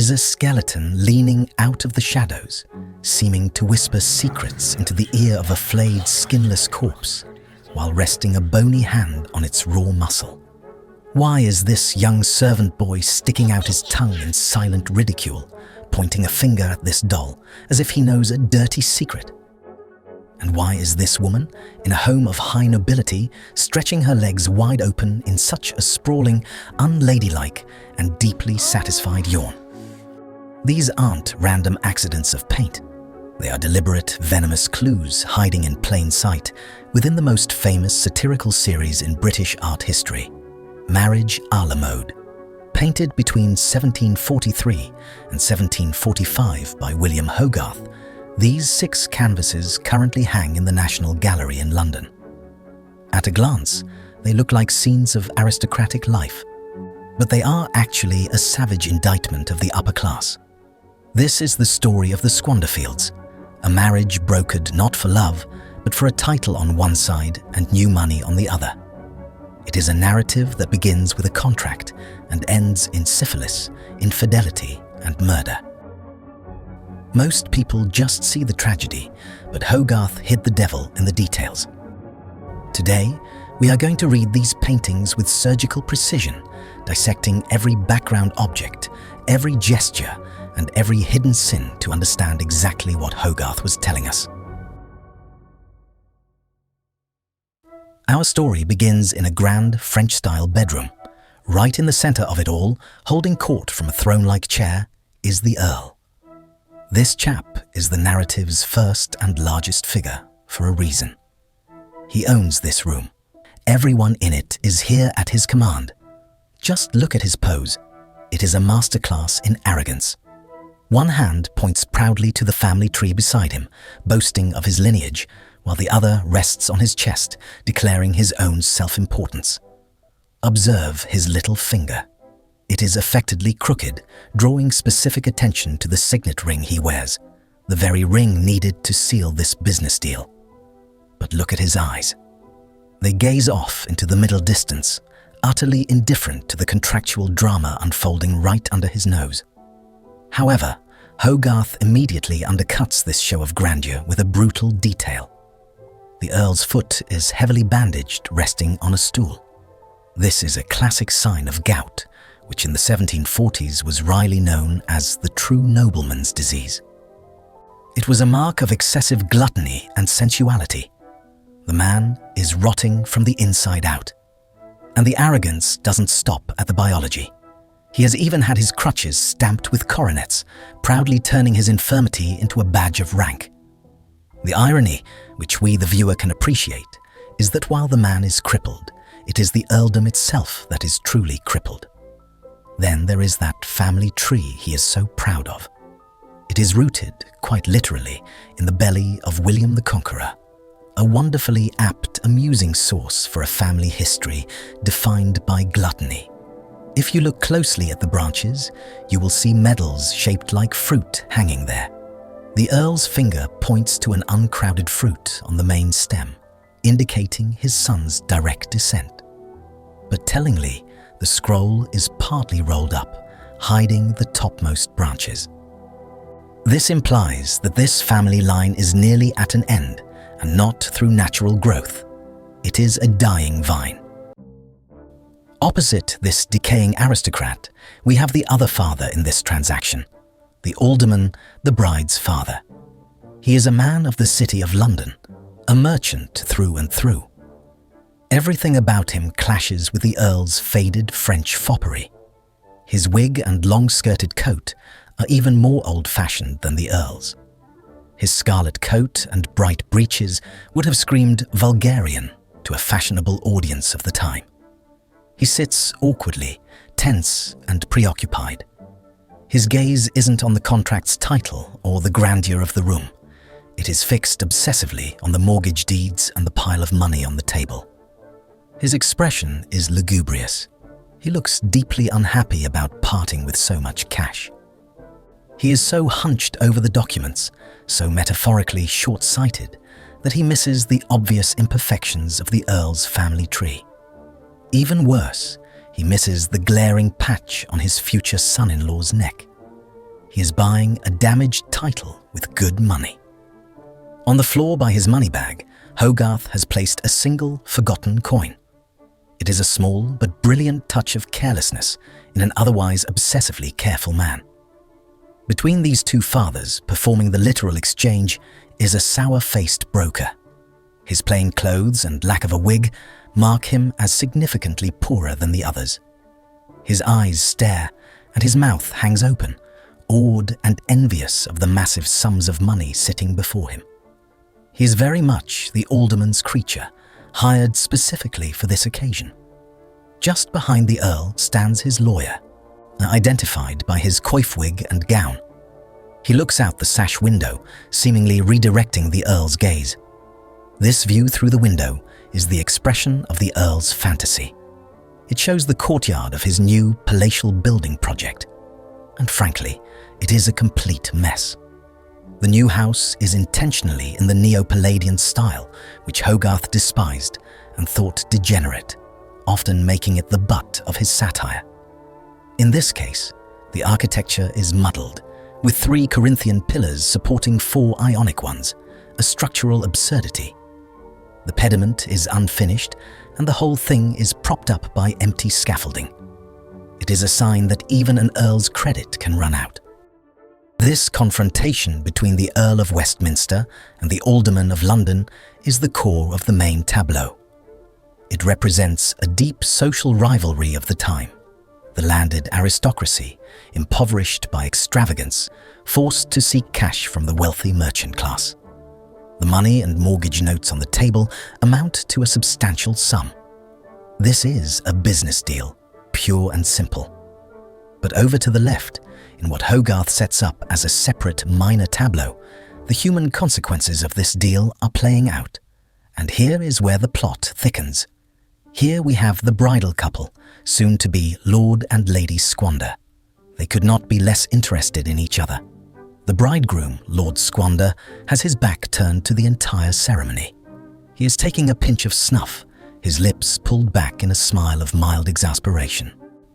is a skeleton leaning out of the shadows, seeming to whisper secrets into the ear of a flayed, skinless corpse, while resting a bony hand on its raw muscle. Why is this young servant boy sticking out his tongue in silent ridicule, pointing a finger at this doll as if he knows a dirty secret? And why is this woman, in a home of high nobility, stretching her legs wide open in such a sprawling, unladylike, and deeply satisfied yawn? These aren't random accidents of paint. They are deliberate, venomous clues hiding in plain sight within the most famous satirical series in British art history, Marriage à la Mode. Painted between 1743 and 1745 by William Hogarth, these 6 canvases currently hang in the National Gallery in London. At a glance, they look like scenes of aristocratic life, but they are actually a savage indictment of the upper class. This is the story of the Squanderfields, a marriage brokered not for love, but for a title on one side and new money on the other. It is a narrative that begins with a contract and ends in syphilis, infidelity, and murder. Most people just see the tragedy, but Hogarth hid the devil in the details. Today, we are going to read these paintings with surgical precision, dissecting every background object, every gesture, and every hidden sin to understand exactly what Hogarth was telling us. Our story begins in a grand French-style bedroom. Right in the center of it all, holding court from a throne-like chair, is the Earl. This chap is the narrative's first and largest figure for a reason. He owns this room. Everyone in it is here at his command. Just look at his pose. It is a masterclass in arrogance. One hand points proudly to the family tree beside him, boasting of his lineage, while the other rests on his chest, declaring his own self-importance. Observe his little finger. It is affectedly crooked, drawing specific attention to the signet ring he wears, the very ring needed to seal this business deal. But look at his eyes. They gaze off into the middle distance, utterly indifferent to the contractual drama unfolding right under his nose. However, Hogarth immediately undercuts this show of grandeur with a brutal detail. The Earl's foot is heavily bandaged, resting on a stool. This is a classic sign of gout, which in the 1740s was wryly known as the true nobleman's disease. It was a mark of excessive gluttony and sensuality. The man is rotting from the inside out. And the arrogance doesn't stop at the biology. He has even had his crutches stamped with coronets, proudly turning his infirmity into a badge of rank. The irony, which we the viewer can appreciate, is that while the man is crippled, it is the earldom itself that is truly crippled. Then there is that family tree he is so proud of. It is rooted, quite literally, in the belly of William the Conqueror, a wonderfully apt, amusing source for a family history defined by gluttony. If you look closely at the branches, you will see medals shaped like fruit hanging there. The Earl's finger points to an uncrowded fruit on the main stem, indicating his son's direct descent. But tellingly, the scroll is partly rolled up, hiding the topmost branches. This implies that this family line is nearly at an end, and not through natural growth. It is a dying vine. Opposite this decaying aristocrat, we have the other father in this transaction, the alderman, the bride's father. He is a man of the city of London, a merchant through and through. Everything about him clashes with the Earl's faded French foppery. His wig and long-skirted coat are even more old-fashioned than the Earl's. His scarlet coat and bright breeches would have screamed vulgarian to a fashionable audience of the time. He sits awkwardly, tense and preoccupied. His gaze isn't on the contract's title or the grandeur of the room. It is fixed obsessively on the mortgage deeds and the pile of money on the table. His expression is lugubrious. He looks deeply unhappy about parting with so much cash. He is so hunched over the documents, so metaphorically short-sighted, that he misses the obvious imperfections of the Earl's family tree. Even worse, he misses the glaring patch on his future son-in-law's neck. he is buying a damaged title with good money. On the floor by his money bag, Hogarth has placed a single forgotten coin. It is a small but brilliant touch of carelessness in an otherwise obsessively careful man. Between these two fathers performing the literal exchange is a sour-faced broker. His plain clothes and lack of a wig mark him as significantly poorer than the others. His eyes stare and his mouth hangs open, awed and envious of the massive sums of money sitting before him. He is very much the alderman's creature, hired specifically for this occasion. Just behind the Earl stands his lawyer, identified by his coif wig and gown. He looks out the sash window, seemingly redirecting the Earl's gaze. This view through the window is the expression of the Earl's fantasy. It shows the courtyard of his new palatial building project. And frankly, it is a complete mess. The new house is intentionally in the Neo-Palladian style, which Hogarth despised and thought degenerate, often making it the butt of his satire. In this case, the architecture is muddled, with 3 Corinthian pillars supporting 4 Ionic ones, a structural absurdity. The pediment is unfinished, and the whole thing is propped up by empty scaffolding. It is a sign that even an Earl's credit can run out. This confrontation between the Earl of Westminster and the Alderman of London is the core of the main tableau. It represents a deep social rivalry of the time. The landed aristocracy, impoverished by extravagance, forced to seek cash from the wealthy merchant class. The money and mortgage notes on the table amount to a substantial sum. This is a business deal, pure and simple. But over to the left, in what Hogarth sets up as a separate minor tableau, the human consequences of this deal are playing out. And here is where the plot thickens. Here we have the bridal couple, soon to be Lord and Lady Squander. They could not be less interested in each other. The bridegroom, Lord Squander, has his back turned to the entire ceremony. He is taking a pinch of snuff, his lips pulled back in a smile of mild exasperation.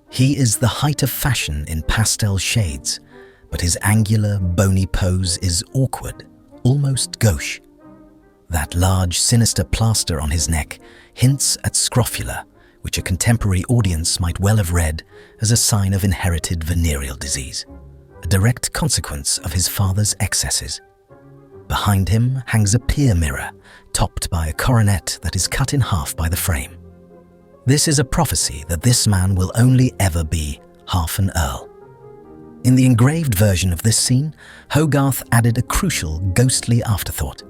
He is the height of fashion in pastel shades, but his angular, bony pose is awkward, almost gauche. That large, sinister plaster on his neck hints at scrofula, which a contemporary audience might well have read as a sign of inherited venereal disease, a direct consequence of his father's excesses. Behind him hangs a pier mirror, topped by a coronet that is cut in half by the frame. This is a prophecy that this man will only ever be half an earl. In the engraved version of this scene, Hogarth added a crucial, ghostly afterthought.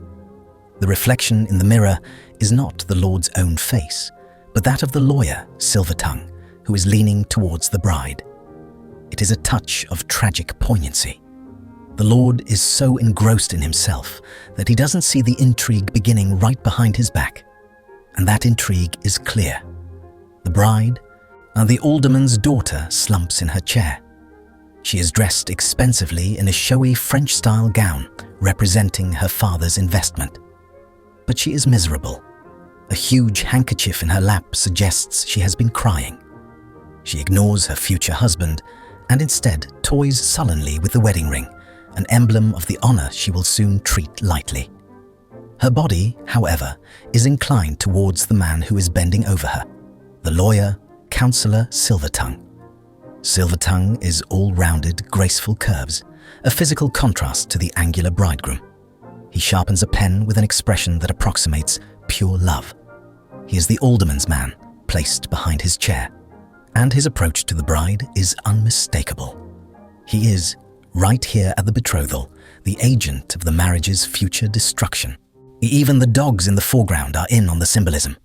The reflection in the mirror is not the Lord's own face, but that of the lawyer, Silvertongue, who is leaning towards the bride. It is a touch of tragic poignancy. The Lord is so engrossed in himself that he doesn't see the intrigue beginning right behind his back. And that intrigue is clear. The bride, the alderman's daughter, slumps in her chair. She is dressed expensively in a showy French-style gown representing her father's investment. But she is miserable. A huge handkerchief in her lap suggests she has been crying. She ignores her future husband and instead toys sullenly with the wedding ring, an emblem of the honor she will soon treat lightly. Her body, however, is inclined towards the man who is bending over her, the lawyer, Counselor Silvertongue. Silvertongue is all-rounded, graceful curves, a physical contrast to the angular bridegroom. He sharpens a pen with an expression that approximates pure love. He is the alderman's man, placed behind his chair, and his approach to the bride is unmistakable. He is, right here at the betrothal, the agent of the marriage's future destruction. Even the dogs in the foreground are in on the symbolism.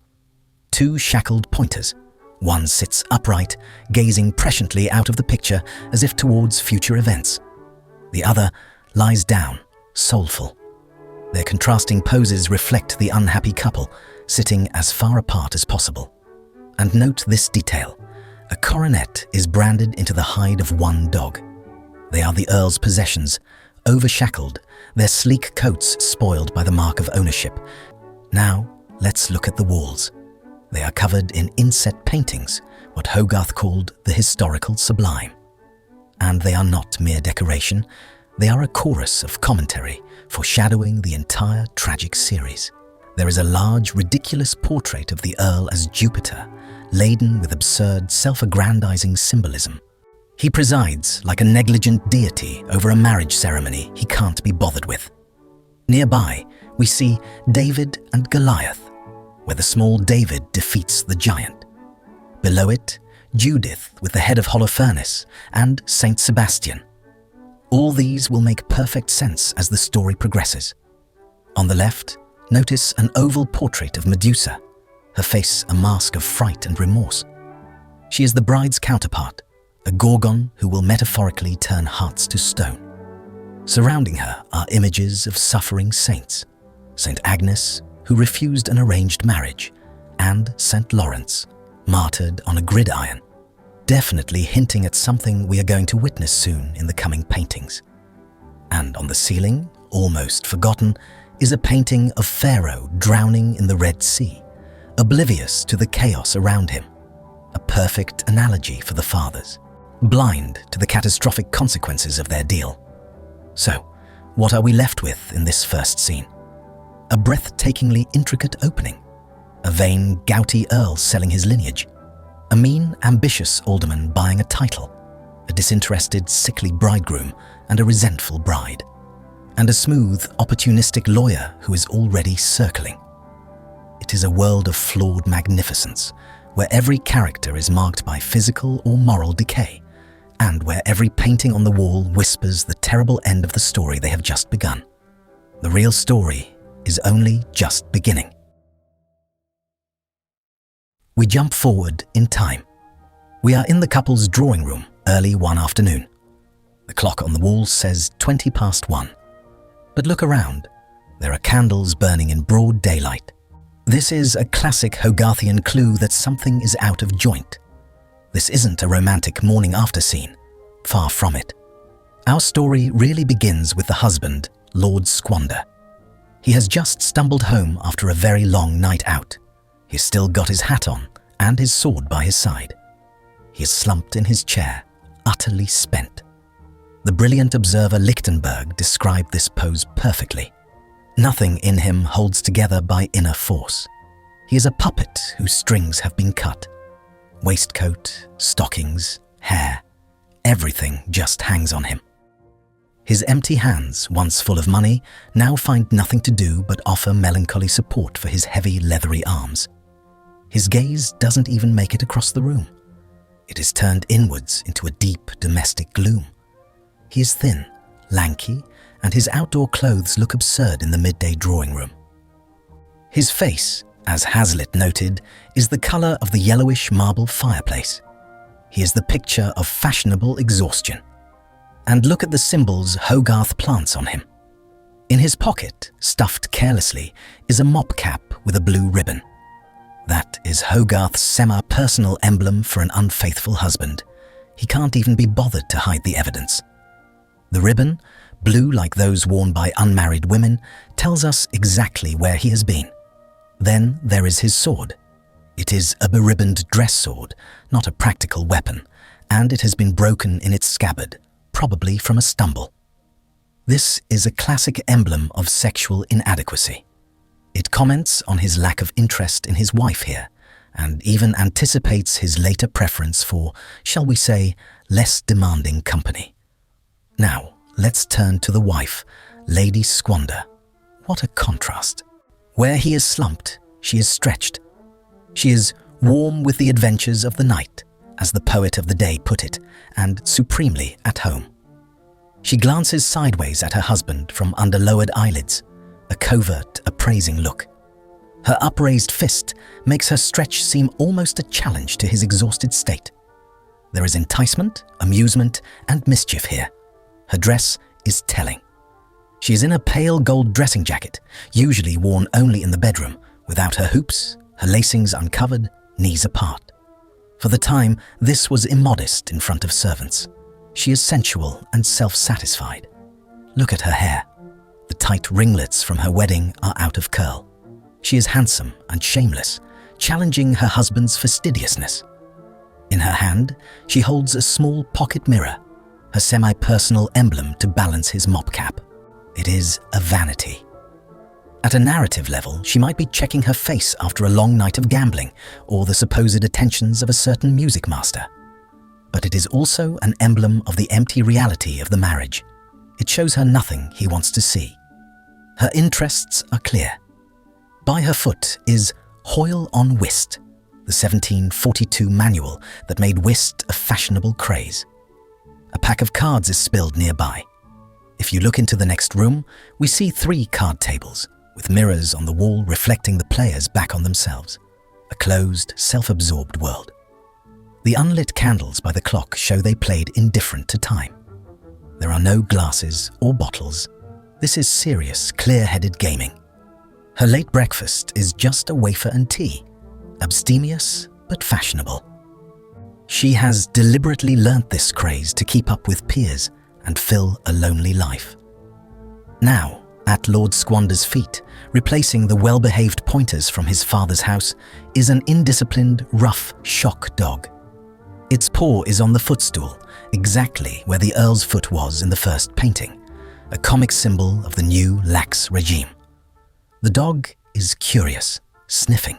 2 shackled pointers. One sits upright, gazing presciently out of the picture as if towards future events. The other lies down, soulful. Their contrasting poses reflect the unhappy couple, sitting as far apart as possible. And note this detail. A coronet is branded into the hide of one dog. They are the Earl's possessions, overshackled, their sleek coats spoiled by the mark of ownership. Now, let's look at the walls. They are covered in inset paintings, what Hogarth called the historical sublime. And they are not mere decoration, they are a chorus of commentary foreshadowing the entire tragic series. There is a large, ridiculous portrait of the Earl as Jupiter, laden with absurd, self-aggrandizing symbolism. He presides like a negligent deity over a marriage ceremony he can't be bothered with. Nearby, we see David and Goliath, where the small David defeats the giant. Below it, Judith with the head of Holofernes and Saint Sebastian. All these will make perfect sense as the story progresses. On the left, notice an oval portrait of Medusa, her face a mask of fright and remorse. She is the bride's counterpart, a gorgon who will metaphorically turn hearts to stone. Surrounding her are images of suffering saints, Saint Agnes, who refused an arranged marriage, and Saint Lawrence, martyred on a gridiron, definitely hinting at something we are going to witness soon in the coming paintings. And on the ceiling, almost forgotten, is a painting of Pharaoh drowning in the Red Sea, oblivious to the chaos around him, a perfect analogy for the fathers, blind to the catastrophic consequences of their deal. So, what are we left with in this first scene? A breathtakingly intricate opening, a vain, gouty Earl selling his lineage, a mean, ambitious alderman buying a title, a disinterested, sickly bridegroom and a resentful bride, and a smooth, opportunistic lawyer who is already circling. It is a world of flawed magnificence, where every character is marked by physical or moral decay, and where every painting on the wall whispers the terrible end of the story they have just begun. The real story is only just beginning. We jump forward in time. We are in the couple's drawing room early one afternoon. The clock on the wall says 1:20. But look around. There are candles burning in broad daylight. This is a classic Hogarthian clue that something is out of joint. This isn't a romantic morning after scene. Far from it. Our story really begins with the husband, Lord Squander. He has just stumbled home after a very long night out. He's still got his hat on and his sword by his side. He is slumped in his chair, utterly spent. The brilliant observer Lichtenberg described this pose perfectly. Nothing in him holds together by inner force. He is a puppet whose strings have been cut. Waistcoat, stockings, hair, everything just hangs on him. His empty hands, once full of money, now find nothing to do but offer melancholy support for his heavy, leathery arms. His gaze doesn't even make it across the room. It is turned inwards into a deep, domestic gloom. He is thin, lanky, and his outdoor clothes look absurd in the midday drawing room. His face, as Hazlitt noted, is the colour of the yellowish marble fireplace. He is the picture of fashionable exhaustion. And look at the symbols Hogarth plants on him. In his pocket, stuffed carelessly, is a mop cap with a blue ribbon. That is Hogarth's semi-personal emblem for an unfaithful husband. He can't even be bothered to hide the evidence. The ribbon, blue like those worn by unmarried women, tells us exactly where he has been. Then there is his sword. It is a beribboned dress sword, not a practical weapon, and it has been broken in its scabbard, probably from a stumble. This is a classic emblem of sexual inadequacy. It comments on his lack of interest in his wife here, and even anticipates his later preference for, shall we say, less demanding company. Now, let's turn to the wife, Lady Squander. What a contrast. Where he is slumped, she is stretched. She is warm with the adventures of the night, as the poet of the day put it, and supremely at home. She glances sideways at her husband from under lowered eyelids, a covert, appraising look. Her upraised fist makes her stretch seem almost a challenge to his exhausted state. There is enticement, amusement, and mischief here. Her dress is telling. She is in a pale gold dressing jacket, usually worn only in the bedroom, without her hoops, her lacings uncovered, knees apart. For the time, this was immodest in front of servants. She is sensual and self-satisfied. Look at her hair. The tight ringlets from her wedding are out of curl. She is handsome and shameless, challenging her husband's fastidiousness. In her hand, she holds a small pocket mirror, her semi-personal emblem to balance his mop cap. It is a vanity. At a narrative level, she might be checking her face after a long night of gambling or the supposed attentions of a certain music master. But it is also an emblem of the empty reality of the marriage. It shows her nothing he wants to see. Her interests are clear. By her foot is Hoyle on Whist, the 1742 manual that made whist a fashionable craze. A pack of cards is spilled nearby. If you look into the next room, we see 3 card tables, with mirrors on the wall reflecting the players back on themselves. A closed, self-absorbed world. The unlit candles by the clock show they played indifferent to time. There are no glasses or bottles. This is serious, clear-headed gaming. Her late breakfast is just a wafer and tea, abstemious but fashionable. She has deliberately learnt this craze to keep up with peers and fill a lonely life. Now, at Lord Squander's feet, replacing the well-behaved pointers from his father's house, is an indisciplined, rough shock dog. Its paw is on the footstool, exactly where the Earl's foot was in the first painting, a comic symbol of the new lax regime. The dog is curious, sniffing.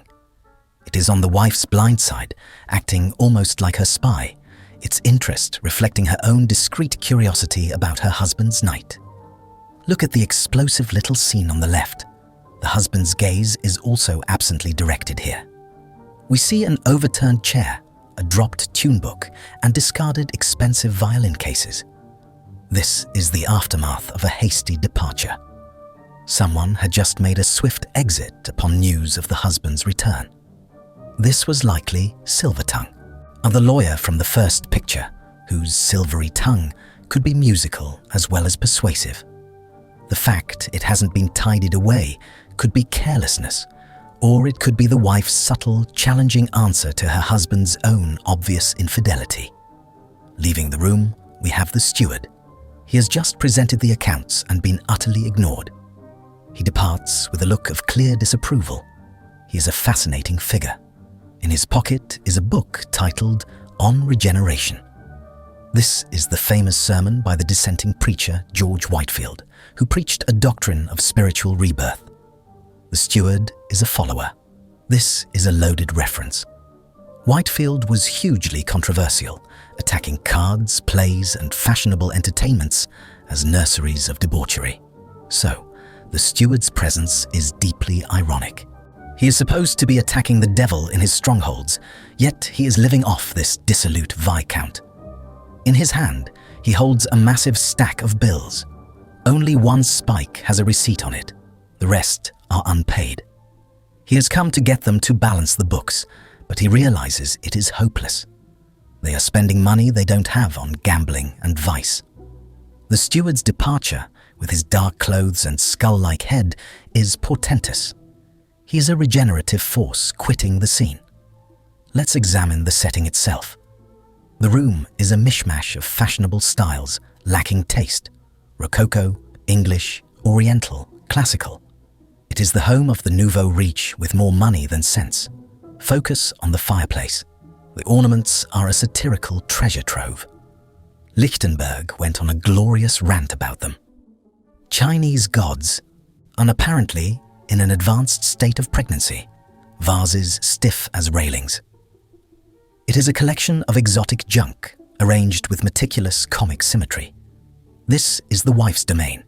It is on the wife's blind side, acting almost like her spy, its interest reflecting her own discreet curiosity about her husband's night. Look at the explosive little scene on the left. The husband's gaze is also absently directed here. We see an overturned chair, a dropped tune book, and discarded expensive violin cases. This is the aftermath of a hasty departure. Someone had just made a swift exit upon news of the husband's return. This was likely Silvertongue, the lawyer from the first picture, whose silvery tongue could be musical as well as persuasive. The fact it hasn't been tidied away could be carelessness, or it could be the wife's subtle, challenging answer to her husband's own obvious infidelity. Leaving the room, we have the steward. He has just presented the accounts and been utterly ignored. He departs with a look of clear disapproval. He is a fascinating figure. In his pocket is a book titled On Regeneration. This is the famous sermon by the dissenting preacher George Whitefield, who preached a doctrine of spiritual rebirth. The steward is a follower. This is a loaded reference. Whitefield was hugely controversial, attacking cards, plays, and fashionable entertainments as nurseries of debauchery. So, the steward's presence is deeply ironic. He is supposed to be attacking the devil in his strongholds, yet he is living off this dissolute viscount. In his hand, he holds a massive stack of bills. Only one spike has a receipt on it. The rest are unpaid. He has come to get them to balance the books, but he realizes it is hopeless. They are spending money they don't have on gambling and vice. The steward's departure, with his dark clothes and skull-like head, is portentous. He is a regenerative force quitting the scene. Let's examine the setting itself. The room is a mishmash of fashionable styles, lacking taste. Rococo, English, Oriental, classical. It is the home of the nouveau riche with more money than sense. Focus on the fireplace. The ornaments are a satirical treasure trove. Lichtenberg went on a glorious rant about them. Chinese gods, and apparently in an advanced state of pregnancy, vases stiff as railings. It is a collection of exotic junk, arranged with meticulous comic symmetry. This is the wife's domain.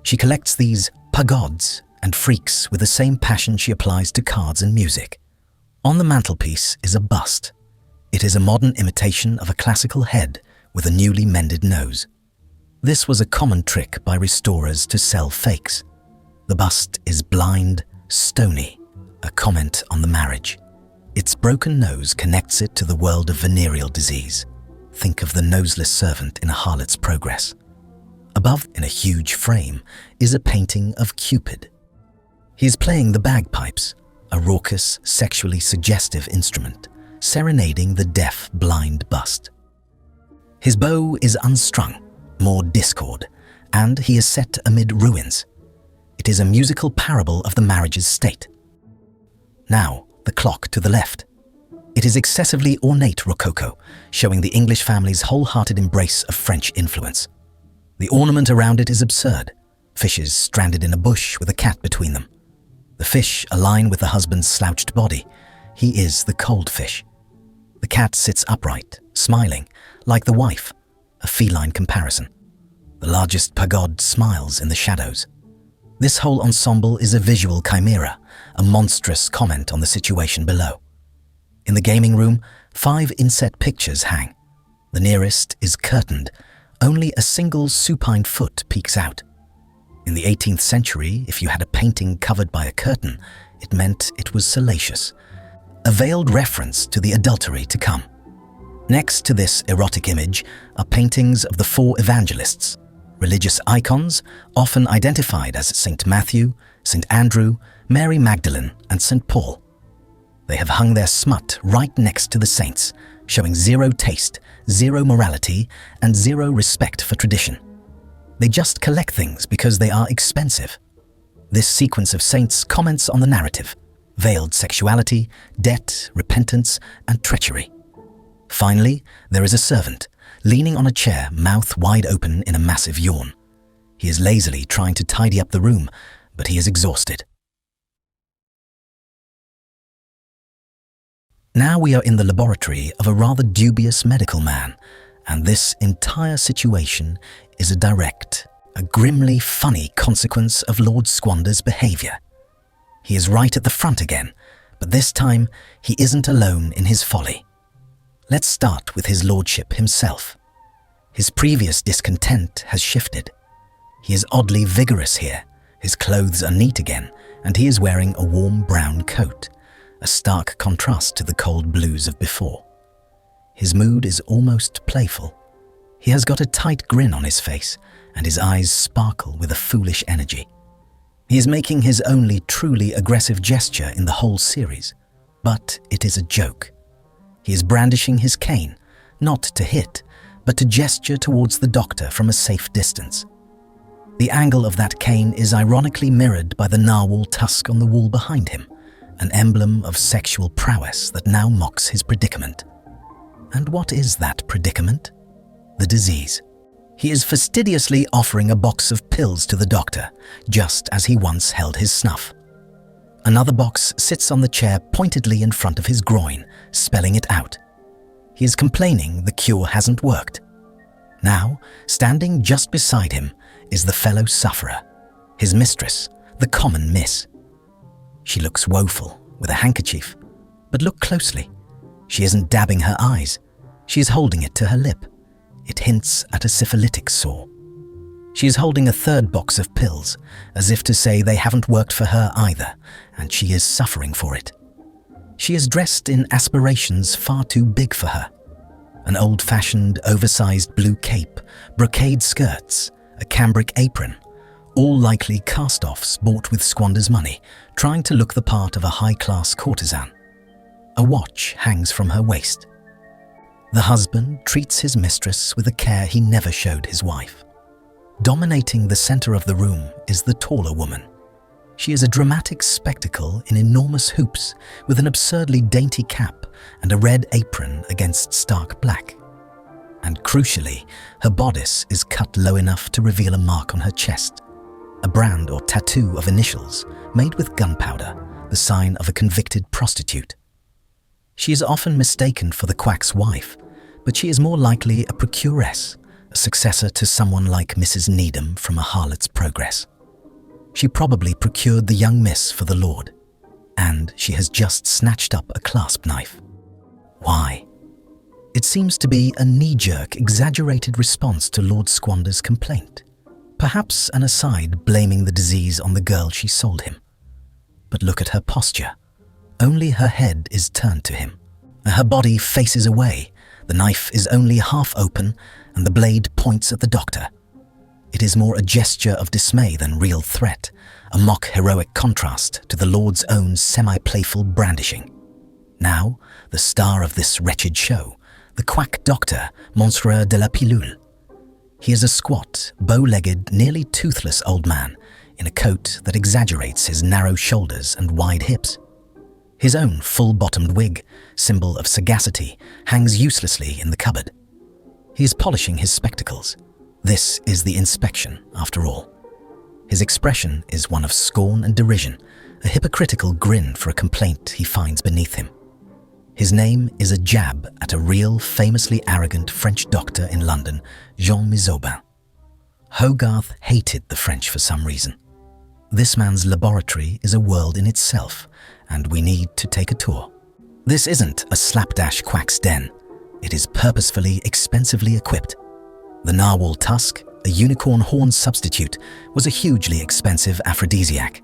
She collects these pagods and freaks with the same passion she applies to cards and music. On the mantelpiece is a bust. It is a modern imitation of a classical head with a newly mended nose. This was a common trick by restorers to sell fakes. The bust is blind, stony, a comment on the marriage. Its broken nose connects it to the world of venereal disease. Think of the noseless servant in A Harlot's Progress. Above, in a huge frame, is a painting of Cupid. He is playing the bagpipes, a raucous, sexually suggestive instrument, serenading the deaf, blind bust. His bow is unstrung, more discord, and he is set amid ruins. It is a musical parable of the marriage's state. Now, the clock to the left. It is excessively ornate rococo, showing the English family's wholehearted embrace of French influence. The ornament around it is absurd. Fishes stranded in a bush with a cat between them. The fish align with the husband's slouched body. He is the cold fish. The cat sits upright, smiling, like the wife, a feline comparison. The largest pagode smiles in the shadows. This whole ensemble is a visual chimera, a monstrous comment on the situation below. In the gaming room, 5 inset pictures hang. The nearest is curtained. Only a single supine foot peeks out. In the 18th century, if you had a painting covered by a curtain, it meant it was salacious, a veiled reference to the adultery to come. Next to this erotic image are paintings of the 4 evangelists, religious icons often identified as St. Matthew, St. Andrew, Mary Magdalene, and St. Paul. They have hung their smut right next to the saints, showing zero taste, zero morality, and zero respect for tradition. They just collect things because they are expensive. This sequence of saints comments on the narrative: veiled sexuality, debt, repentance, and treachery. Finally, there is a servant, leaning on a chair, mouth wide open in a massive yawn. He is lazily trying to tidy up the room, but he is exhausted. Now we are in the laboratory of a rather dubious medical man, and this entire situation is a direct, a grimly funny consequence of Lord Squander's behaviour. He is right at the front again, but this time he isn't alone in his folly. Let's start with his lordship himself. His previous discontent has shifted. He is oddly vigorous here, his clothes are neat again, and he is wearing a warm brown coat, a stark contrast to the cold blues of before. His mood is almost playful. He has got a tight grin on his face, and his eyes sparkle with a foolish energy. He is making his only truly aggressive gesture in the whole series, but it is a joke. He is brandishing his cane, not to hit, but to gesture towards the doctor from a safe distance. The angle of that cane is ironically mirrored by the narwhal tusk on the wall behind him, an emblem of sexual prowess that now mocks his predicament. And what is that predicament? The disease. He is fastidiously offering a box of pills to the doctor, just as he once held his snuff. Another box sits on the chair pointedly in front of his groin, spelling it out. He is complaining the cure hasn't worked. Now, standing just beside him, is the fellow sufferer, his mistress, the common miss. She looks woeful, with a handkerchief, but look closely. She isn't dabbing her eyes. She is holding it to her lip. It hints at a syphilitic sore. She is holding a third box of pills, as if to say they haven't worked for her either, and she is suffering for it. She is dressed in aspirations far too big for her. An old-fashioned, oversized blue cape, brocade skirts, a cambric apron, all likely cast-offs bought with Squander's money, trying to look the part of a high-class courtesan. A watch hangs from her waist. The husband treats his mistress with a care he never showed his wife. Dominating the center of the room is the taller woman. She is a dramatic spectacle in enormous hoops with an absurdly dainty cap and a red apron against stark black. And crucially, her bodice is cut low enough to reveal a mark on her chest, a brand or tattoo of initials made with gunpowder, the sign of a convicted prostitute. She is often mistaken for the quack's wife, but she is more likely a procuress, a successor to someone like Mrs. Needham from A Harlot's Progress. She probably procured the young miss for the lord, and she has just snatched up a clasp knife. Why? It seems to be a knee-jerk, exaggerated response to Lord Squander's complaint. Perhaps an aside blaming the disease on the girl she sold him. But look at her posture. Only her head is turned to him. Her body faces away. The knife is only half open, and the blade points at the doctor. It is more a gesture of dismay than real threat, a mock heroic contrast to the Lord's own semi-playful brandishing. Now, the star of this wretched show, the quack doctor, Monsieur de la Pilule. He is a squat, bow-legged, nearly toothless old man in a coat that exaggerates his narrow shoulders and wide hips. His own full-bottomed wig, symbol of sagacity, hangs uselessly in the cupboard. He is polishing his spectacles. This is the inspection, after all. His expression is one of scorn and derision, a hypocritical grin for a complaint he finds beneath him. His name is a jab at a real, famously arrogant French doctor in London, Jean Mizaubin. Hogarth hated the French for some reason. This man's laboratory is a world in itself, and we need to take a tour. This isn't a slapdash quack's den. It is purposefully, expensively equipped. The narwhal tusk, a unicorn horn substitute, was a hugely expensive aphrodisiac.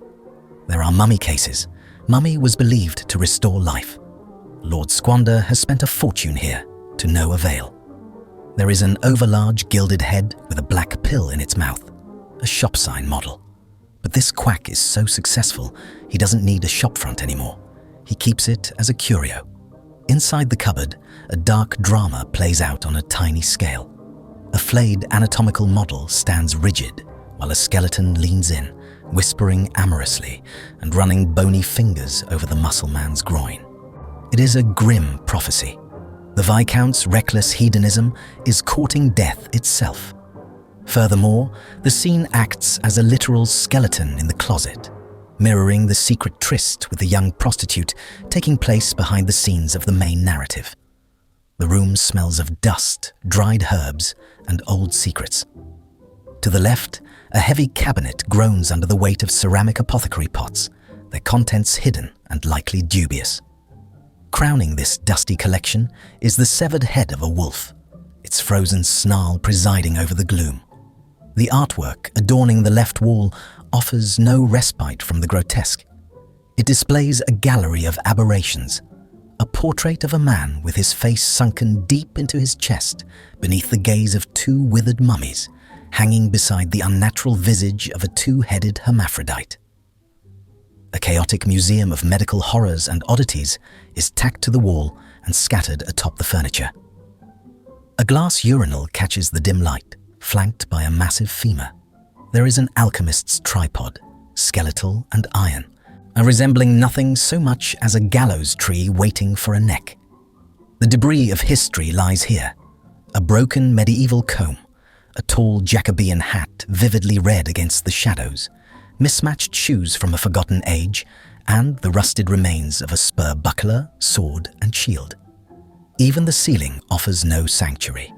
There are mummy cases. Mummy was believed to restore life. Lord Squander has spent a fortune here, to no avail. There is an overlarge gilded head with a black pill in its mouth, a shop sign model. But this quack is so successful, he doesn't need a shopfront anymore. He keeps it as a curio. Inside the cupboard, a dark drama plays out on a tiny scale. A flayed anatomical model stands rigid, while a skeleton leans in, whispering amorously and running bony fingers over the muscle man's groin. It is a grim prophecy. The Viscount's reckless hedonism is courting death itself. Furthermore, the scene acts as a literal skeleton in the closet, mirroring the secret tryst with the young prostitute taking place behind the scenes of the main narrative. The room smells of dust, dried herbs, and old secrets. To the left, a heavy cabinet groans under the weight of ceramic apothecary pots, their contents hidden and likely dubious. Crowning this dusty collection is the severed head of a wolf, its frozen snarl presiding over the gloom. The artwork adorning the left wall offers no respite from the grotesque. It displays a gallery of aberrations, a portrait of a man with his face sunken deep into his chest beneath the gaze of two withered mummies, hanging beside the unnatural visage of a two-headed hermaphrodite. A chaotic museum of medical horrors and oddities is tacked to the wall and scattered atop the furniture. A glass urinal catches the dim light, flanked by a massive femur. There is an alchemist's tripod, skeletal and iron, and resembling nothing so much as a gallows tree waiting for a neck. The debris of history lies here: a broken medieval comb, a tall Jacobean hat vividly red against the shadows, mismatched shoes from a forgotten age, and the rusted remains of a spur buckler, sword, and shield. Even the ceiling offers no sanctuary.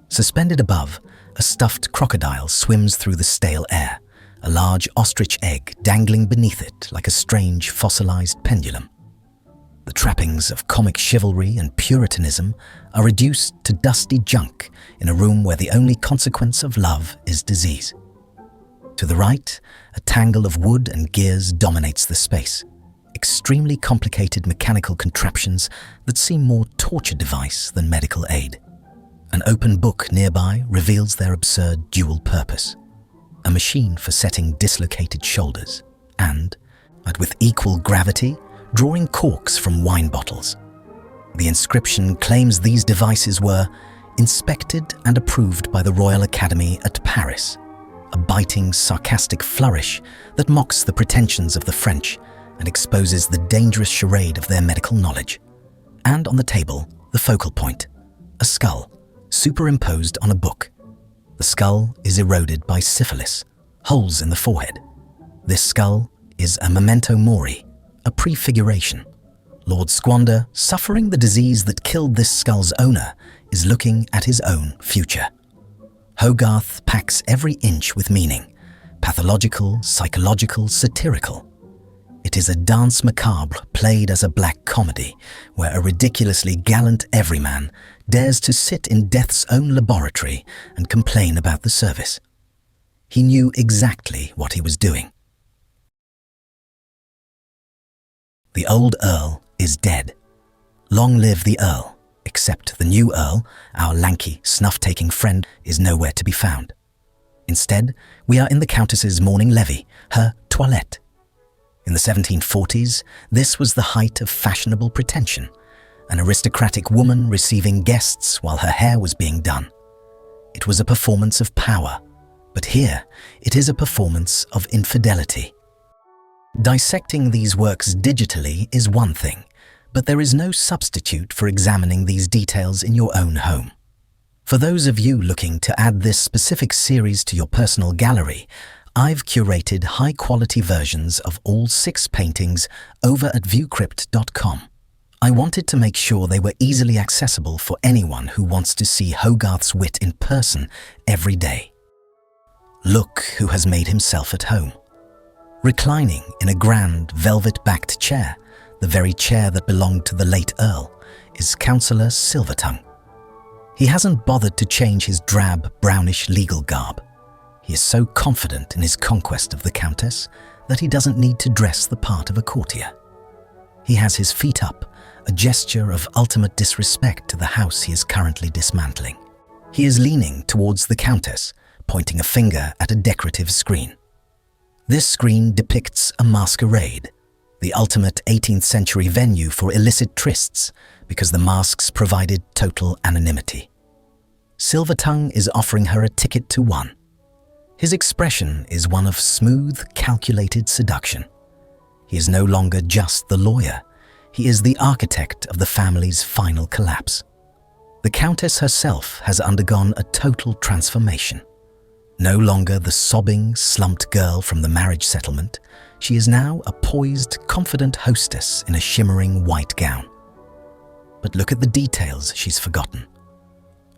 Suspended above, a stuffed crocodile swims through the stale air, a large ostrich egg dangling beneath it like a strange fossilized pendulum. The trappings of comic chivalry and puritanism are reduced to dusty junk in a room where the only consequence of love is disease. To the right, a tangle of wood and gears dominates the space, extremely complicated mechanical contraptions that seem more torture device than medical aid. An open book nearby reveals their absurd dual purpose: a machine for setting dislocated shoulders and with equal gravity, drawing corks from wine bottles. The inscription claims these devices were inspected and approved by the Royal Academy at Paris, a biting, sarcastic flourish that mocks the pretensions of the French and exposes the dangerous charade of their medical knowledge. And on the table, the focal point: a skull, superimposed on a book. The skull is eroded by syphilis, holes in the forehead. This skull is a memento mori, a prefiguration. Lord Squander, suffering the disease that killed this skull's owner, is looking at his own future. Hogarth packs every inch with meaning: pathological, psychological, satirical. It is a danse macabre played as a black comedy, where a ridiculously gallant everyman dares to sit in death's own laboratory and complain about the service. He knew exactly what he was doing. The old Earl is dead. Long live the Earl, except the new Earl, our lanky, snuff-taking friend, is nowhere to be found. Instead, we are in the Countess's morning levee, her toilette. In the 1740s, this was the height of fashionable pretension, an aristocratic woman receiving guests while her hair was being done. It was a performance of power, but here it is a performance of infidelity. Dissecting these works digitally is one thing, but there is no substitute for examining these details in your own home. For those of you looking to add this specific series to your personal gallery, I've curated high-quality versions of all 6 paintings over at viewcrypt.com. I wanted to make sure they were easily accessible for anyone who wants to see Hogarth's wit in person every day. Look who has made himself at home. Reclining in a grand velvet-backed chair, the very chair that belonged to the late Earl, is Counselor Silvertongue. He hasn't bothered to change his drab, brownish legal garb. He is so confident in his conquest of the Countess that he doesn't need to dress the part of a courtier. He has his feet up, a gesture of ultimate disrespect to the house he is currently dismantling. He is leaning towards the Countess, pointing a finger at a decorative screen. This screen depicts a masquerade, the ultimate 18th century venue for illicit trysts, because the masks provided total anonymity. Silvertongue is offering her a ticket to one. His expression is one of smooth, calculated seduction. He is no longer just the lawyer. He is the architect of the family's final collapse. The Countess herself has undergone a total transformation. No longer the sobbing, slumped girl from the marriage settlement, she is now a poised, confident hostess in a shimmering white gown. But look at the details she's forgotten.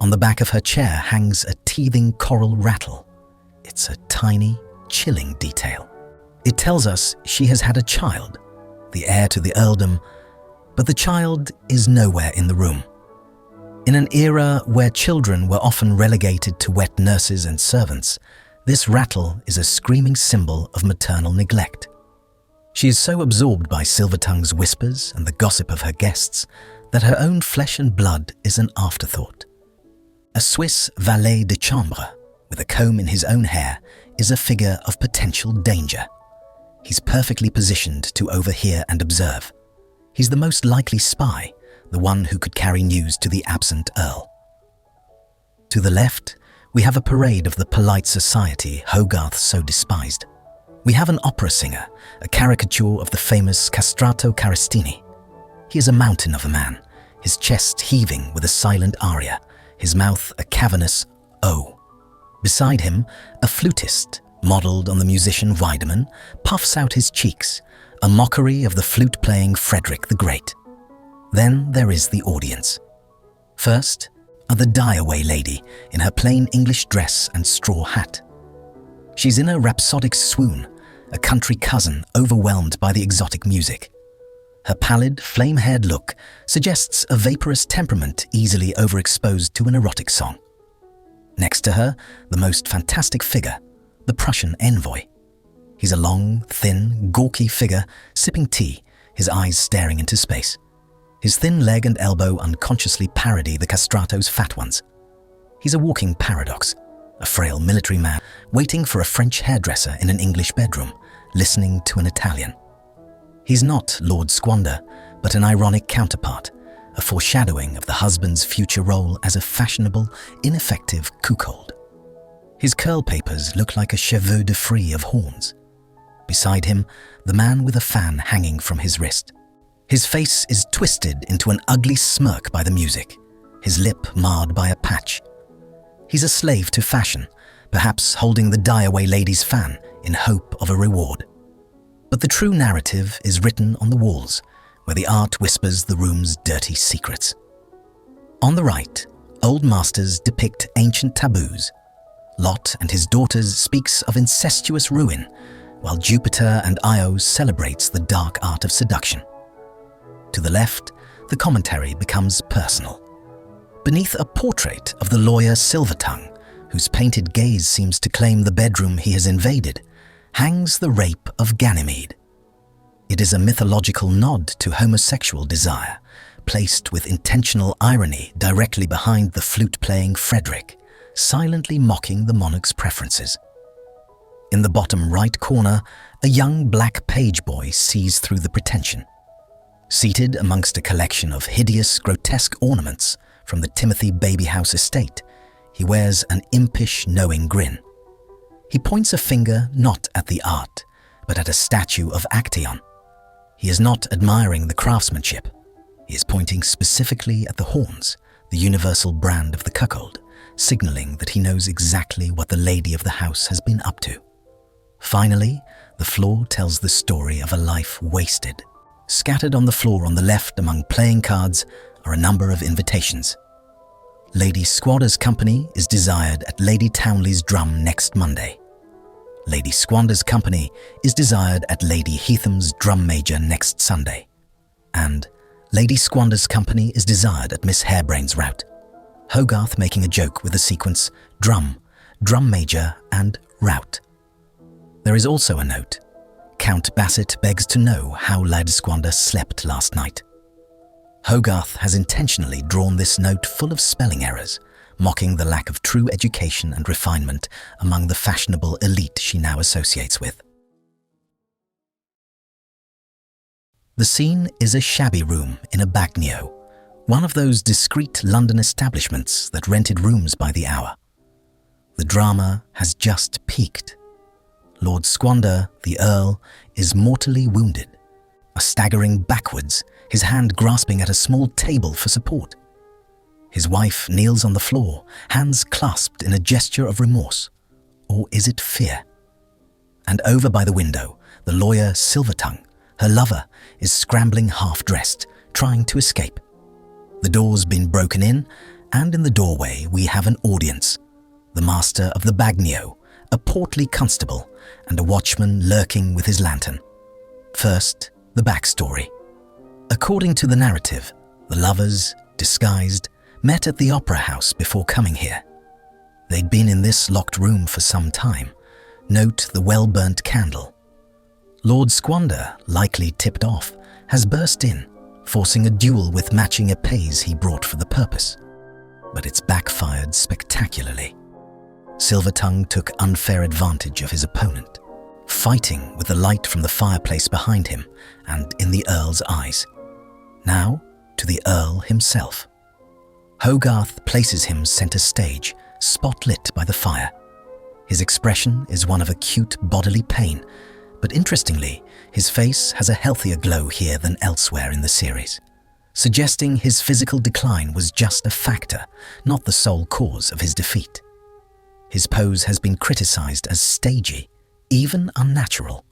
On the back of her chair hangs a teething coral rattle. It's a tiny, chilling detail. It tells us she has had a child, the heir to the earldom, but the child is nowhere in the room. In an era where children were often relegated to wet nurses and servants, this rattle is a screaming symbol of maternal neglect. She is so absorbed by Silvertongue's whispers and the gossip of her guests that her own flesh and blood is an afterthought. A Swiss valet de chambre, with a comb in his own hair, is a figure of potential danger. He's perfectly positioned to overhear and observe. He's the most likely spy, the one who could carry news to the absent Earl. To the left, we have a parade of the polite society Hogarth so despised. We have an opera singer, a caricature of the famous Castrato Carestini. He is a mountain of a man, his chest heaving with a silent aria, his mouth a cavernous O. Beside him, a flutist, modelled on the musician Wiedemann, puffs out his cheeks, a mockery of the flute-playing Frederick the Great. Then there is the audience. First are the die-away lady in her plain English dress and straw hat. She's in a rhapsodic swoon, a country cousin overwhelmed by the exotic music. Her pallid, flame-haired look suggests a vaporous temperament easily overexposed to an erotic song. Next to her, the most fantastic figure, the Prussian envoy. He's a long, thin, gawky figure sipping tea, his eyes staring into space. His thin leg and elbow unconsciously parody the Castrato's fat ones. He's a walking paradox, a frail military man waiting for a French hairdresser in an English bedroom, listening to an Italian. He's not Lord Squander, but an ironic counterpart, a foreshadowing of the husband's future role as a fashionable, ineffective cuckold. His curl papers look like a cheveux de frise of horns. Beside him, the man with a fan hanging from his wrist. His face is twisted into an ugly smirk by the music, his lip marred by a patch. He's a slave to fashion, perhaps holding the die-away lady's fan in hope of a reward. But the true narrative is written on the walls, where the art whispers the room's dirty secrets. On the right, old masters depict ancient taboos. Lot and his daughters speaks of incestuous ruin, while Jupiter and Io celebrates the dark art of seduction. To the left, the commentary becomes personal. Beneath a portrait of the lawyer Silvertongue, whose painted gaze seems to claim the bedroom he has invaded, hangs the rape of Ganymede. It is a mythological nod to homosexual desire, placed with intentional irony directly behind the flute-playing Frederick, silently mocking the monarch's preferences. In the bottom right corner, a young black page boy sees through the pretension. Seated amongst a collection of hideous, grotesque ornaments from the Timothy Babyhouse estate, he wears an impish, knowing grin. He points a finger not at the art, but at a statue of Actaeon. He is not admiring the craftsmanship. He is pointing specifically at the horns, the universal brand of the cuckold, signaling that he knows exactly what the lady of the house has been up to. Finally, the floor tells the story of a life wasted. Scattered on the floor on the left among playing cards are a number of invitations. Lady Squander's company is desired at Lady Townley's drum next Monday. Lady Squander's company is desired at Lady Heatham's drum major next Sunday. And Lady Squander's company is desired at Miss Harebrain's rout. Hogarth making a joke with the sequence drum, drum major, and rout. There is also a note. Count Bassett begs to know how Lady Squander slept last night. Hogarth has intentionally drawn this note full of spelling errors, mocking the lack of true education and refinement among the fashionable elite she now associates with. The scene is a shabby room in a Bagnio, one of those discreet London establishments that rented rooms by the hour. The drama has just peaked. Lord Squander, the Earl, is mortally wounded, staggering backwards, his hand grasping at a small table for support. His wife kneels on the floor, hands clasped in a gesture of remorse. Or is it fear? And over by the window, the lawyer Silvertongue, her lover, is scrambling half-dressed, trying to escape. The door's been broken in, and in the doorway we have an audience. The master of the Bagnio, a portly constable, and a watchman lurking with his lantern. First, the backstory. According to the narrative, the lovers, disguised, met at the opera house before coming here. They'd been in this locked room for some time. Note the well-burnt candle. Lord Squander, likely tipped off, has burst in, forcing a duel with matching épées he brought for the purpose. But it's backfired spectacularly. Silvertongue took unfair advantage of his opponent, fighting with the light from the fireplace behind him and in the Earl's eyes. Now to the Earl himself. Hogarth places him center stage, spotlit by the fire. His expression is one of acute bodily pain, but interestingly, his face has a healthier glow here than elsewhere in the series, suggesting his physical decline was just a factor, not the sole cause of his defeat. His pose has been criticized as stagey, even unnatural.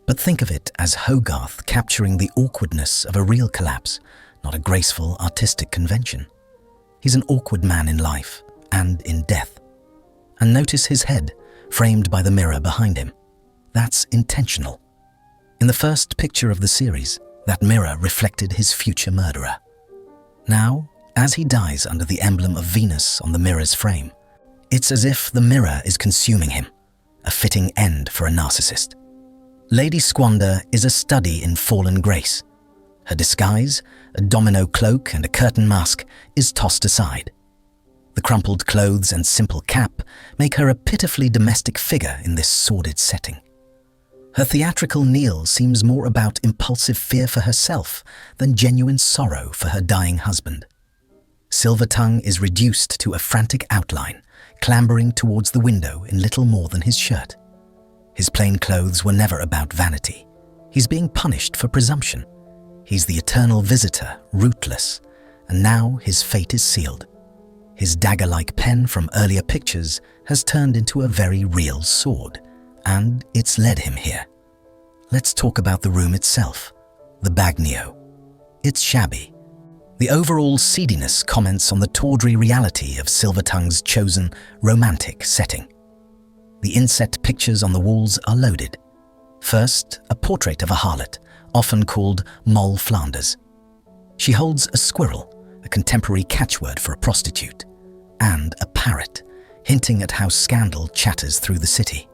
But think of it as Hogarth capturing the awkwardness of a real collapse, not a graceful artistic convention. He's an awkward man in life and in death. And notice his head, framed by the mirror behind him. That's intentional. In the first picture of the series, that mirror reflected his future murderer. Now, as he dies under the emblem of Venus on the mirror's frame, it's as if the mirror is consuming him, a fitting end for a narcissist. Lady Squander is a study in fallen grace. Her disguise, a domino cloak and a curtain mask, is tossed aside. The crumpled clothes and simple cap make her a pitifully domestic figure in this sordid setting. Her theatrical kneel seems more about impulsive fear for herself than genuine sorrow for her dying husband. Silvertongue is reduced to a frantic outline, clambering towards the window in little more than his shirt. His plain clothes were never about vanity. He's being punished for presumption. He's the eternal visitor, rootless, and now his fate is sealed. His dagger-like pen from earlier pictures has turned into a very real sword, and it's led him here. Let's talk about the room itself, the Bagnio. It's shabby. The overall seediness comments on the tawdry reality of Silvertongue's chosen romantic setting. The inset pictures on the walls are loaded. First, a portrait of a harlot, often called Moll Flanders. She holds a squirrel, a contemporary catchword for a prostitute, and a parrot, hinting at how scandal chatters through the city.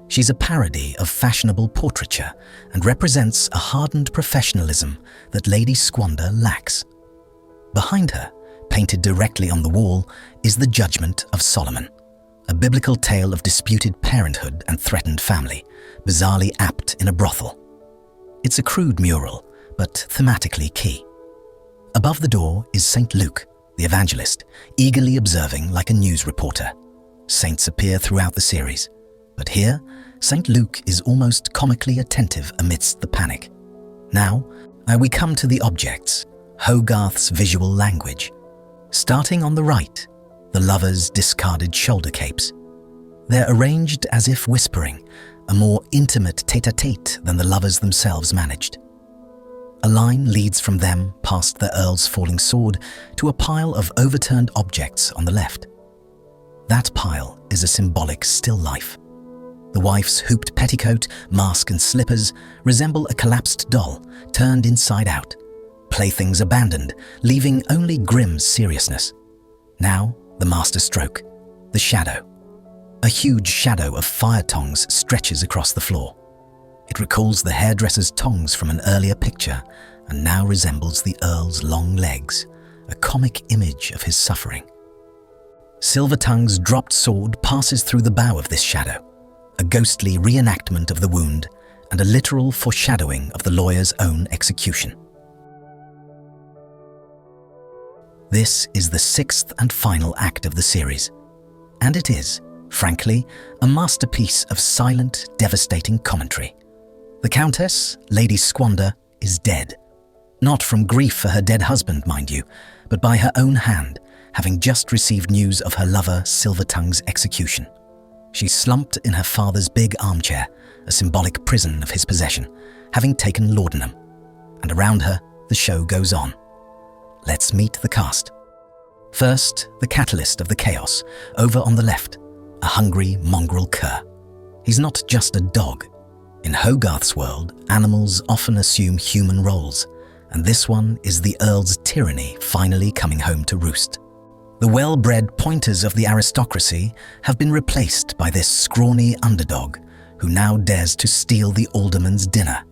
She's a parody of fashionable portraiture and represents a hardened professionalism that Lady Squander lacks. Behind her, painted directly on the wall, is the Judgment of Solomon, a biblical tale of disputed parenthood and threatened family, bizarrely apt in a brothel. It's a crude mural, but thematically key. Above the door is St. Luke, the evangelist, eagerly observing like a news reporter. Saints appear throughout the series. But here, St. Luke is almost comically attentive amidst the panic. Now, we come to the objects, Hogarth's visual language. Starting on the right, the lovers' discarded shoulder capes. They're arranged as if whispering, a more intimate tête-à-tête than the lovers themselves managed. A line leads from them past the Earl's falling sword to a pile of overturned objects on the left. That pile is a symbolic still life. The wife's hooped petticoat, mask and slippers resemble a collapsed doll turned inside out, playthings abandoned, leaving only grim seriousness. Now, the master stroke, the shadow. A huge shadow of fire tongs stretches across the floor. It recalls the hairdresser's tongs from an earlier picture and now resembles the Earl's long legs, a comic image of his suffering. Silvertongue's dropped sword passes through the bow of this shadow, a ghostly reenactment of the wound and a literal foreshadowing of the lawyer's own execution. This is the sixth and final act of the series, and it is, frankly, a masterpiece of silent, devastating commentary. The Countess, Lady Squander, is dead. Not from grief for her dead husband, mind you, but by her own hand, having just received news of her lover Silvertongue's execution. She's slumped in her father's big armchair, a symbolic prison of his possession, having taken laudanum. And around her, the show goes on. Let's meet the cast. First, the catalyst of the chaos, over on the left, a hungry mongrel cur. He's not just a dog. In Hogarth's world, animals often assume human roles, and this one is the Earl's tyranny finally coming home to roost. The well-bred pointers of the aristocracy have been replaced by this scrawny underdog who now dares to steal the alderman's dinner.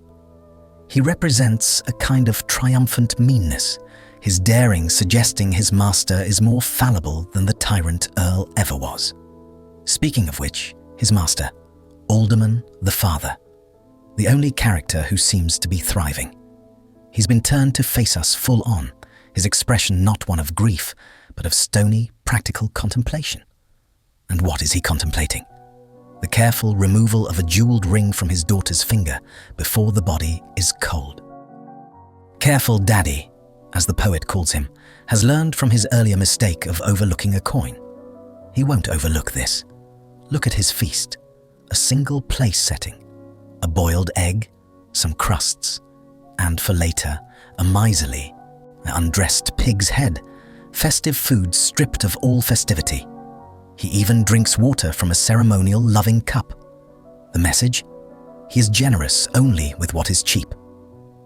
He represents a kind of triumphant meanness, his daring suggesting his master is more fallible than the tyrant Earl ever was. Speaking of which, his master, Alderman the Father, the only character who seems to be thriving. He's been turned to face us full on, his expression not one of grief, but of stony, practical contemplation. And what is he contemplating? The careful removal of a jeweled ring from his daughter's finger before the body is cold. Careful Daddy, as the poet calls him, has learned from his earlier mistake of overlooking a coin. He won't overlook this. Look at his feast, a single place setting, a boiled egg, some crusts, and for later, a miserly, undressed pig's head, festive food stripped of all festivity. He even drinks water from a ceremonial loving cup. The message? He is generous only with what is cheap.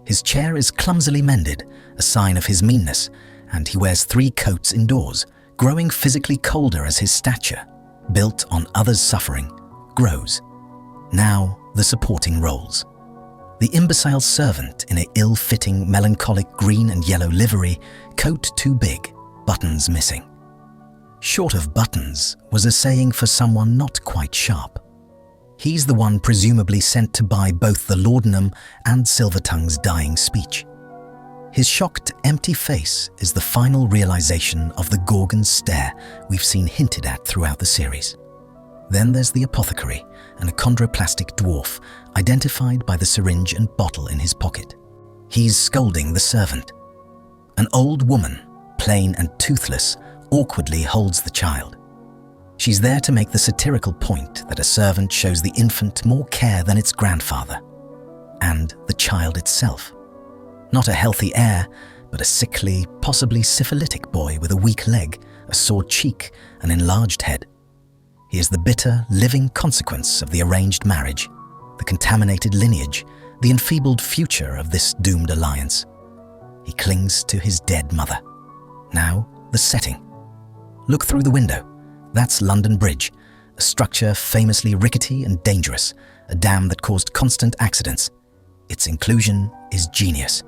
His chair is clumsily mended, a sign of his meanness, and he wears 3 coats indoors, growing physically colder as his stature, built on others' suffering, grows. Now, the supporting roles. The imbecile servant in an ill-fitting, melancholic green and yellow livery, coat too big, buttons missing. Short of buttons was a saying for someone not quite sharp. He's the one presumably sent to buy both the laudanum and Silvertongue's dying speech. His shocked, empty face is the final realization of the Gorgon stare we've seen hinted at throughout the series. Then there's the apothecary, an achondroplastic dwarf, identified by the syringe and bottle in his pocket. He's scolding the servant. An old woman, plain and toothless, awkwardly holds the child. She's there to make the satirical point that a servant shows the infant more care than its grandfather, and the child itself. Not a healthy heir, but a sickly, possibly syphilitic boy with a weak leg, a sore cheek, an enlarged head. He is the bitter, living consequence of the arranged marriage, the contaminated lineage, the enfeebled future of this doomed alliance. He clings to his dead mother. Now, the setting. Look through the window. That's London Bridge, a structure famously rickety and dangerous, a dam that caused constant accidents. Its inclusion is genius.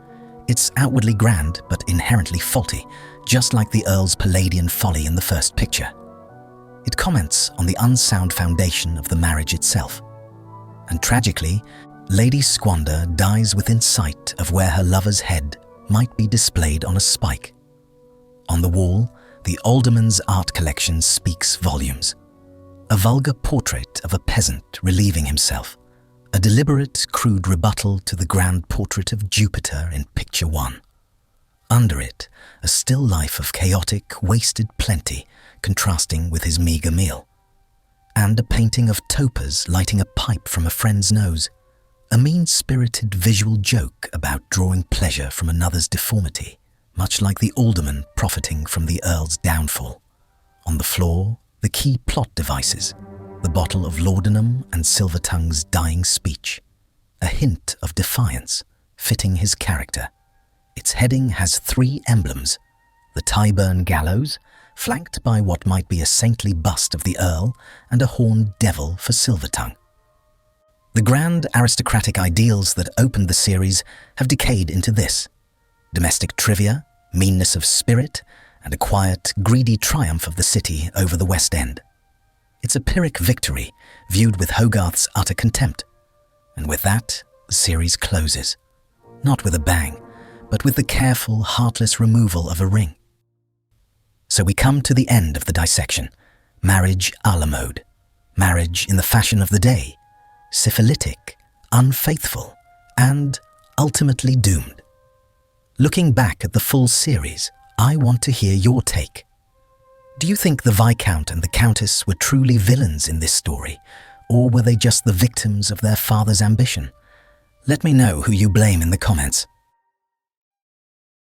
It's outwardly grand, but inherently faulty, just like the Earl's Palladian folly in the first picture. It comments on the unsound foundation of the marriage itself. And tragically, Lady Squander dies within sight of where her lover's head might be displayed on a spike. On the wall, the alderman's art collection speaks volumes. a vulgar portrait of a peasant relieving himself, a deliberate, crude rebuttal to the grand portrait of Jupiter in Picture 1. Under it, a still life of chaotic, wasted plenty contrasting with his meagre meal, and a painting of topers lighting a pipe from a friend's nose, a mean-spirited visual joke about drawing pleasure from another's deformity, much like the alderman profiting from the Earl's downfall. On the floor, the key plot devices, the bottle of laudanum and Silvertongue's dying speech, a hint of defiance fitting his character. Its heading has 3 emblems: the Tyburn gallows, flanked by what might be a saintly bust of the Earl, and a horned devil for Silvertongue. The grand aristocratic ideals that opened the series have decayed into this: domestic trivia, meanness of spirit, and a quiet, greedy triumph of the city over the West End. It's a Pyrrhic victory, viewed with Hogarth's utter contempt. And with that, the series closes. Not with a bang, but with the careful, heartless removal of a ring. So we come to the end of the dissection. Marriage à la mode. Marriage in the fashion of the day. Syphilitic, unfaithful, and ultimately doomed. Looking back at the full series, I want to hear your take. Do you think the Viscount and the Countess were truly villains in this story, or were they just the victims of their father's ambition? Let me know who you blame in the comments.